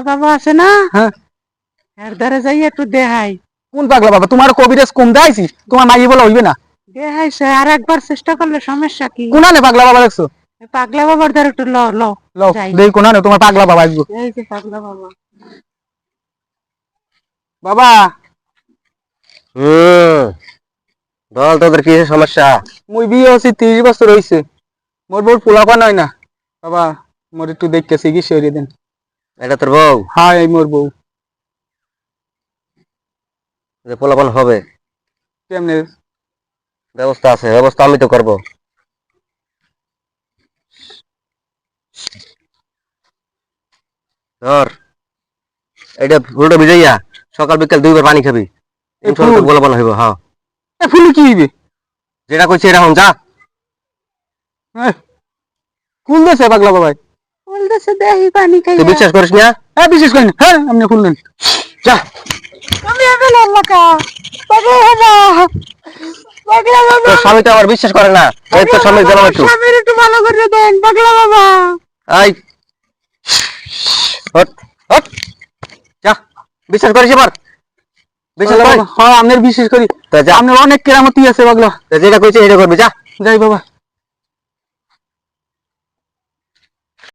বাবা আছে না? হ্যাঁ। এর ধারে যাই একটু দেখাই। কোন পাগলা বাবা? তোমার কবিরাজ কম দেখাইছি, তোমার মাইয়ে বলে হইবে না। দেখাইছে আর একবার চেষ্টা করলে সমস্যা কি? কোনানে পাগলা বাবা দেখছো? পাগলা বাবার ধারে একটু ল ল লও যাই। দেই কোনানে তোমার পাগলা বাবা আসবো। এই যে পাগলা বাবা। বাবা বল তোদের কি সমস্যা? মুই বিয়ে হচ্ছি 30 বছর হইছে, মোর বউর পোলাপা নয় না। বাবা মোর একটু দেখতে চিকিৎসা করে দেন। এটা তোর বউ? হ্যাঁ এই মোর বউ। যে পোলাপান হবে কেমনে? ব্যবস্থা আছে, ব্যবস্থা আমি তো করবো। ধর এটা ফুলটা ভিজাইয়া সকাল বিকাল 2 বার পানি খাবি, ইনশাআল্লাহ তোর পোলাপান হইব। হ্যাঁ ফুল কি হইবে? যেটা কইছি এটা হন যা। ফুল দেছে পাগলা বাবাই। বলতেছে দেখি পানি খাই। তুই বিশ্বাস করিস না? হ্যাঁ বিশেষ করেন, হ্যাঁ আপনি খুললেন। যা। আমি এখন আল্লাহকা পাগলা বাবা। পাগলা বাবা। তোর স্বামী তো আমার বিশ্বাস করে না, এই তোর স্বামী গেলাম একটু। স্বামীর একটু ভালো করে দেন পাগলা বাবা। আই হট হট যা। বিশ্বাস করিস এবার? বিশ্বাস করিস? হ্যাঁ আপনার বিশেষ করি, তা যা। আপনার অনেক কেরামতি আছে পাগলা। যেটা কইছি এটা করবি, যা। যাই বাবা।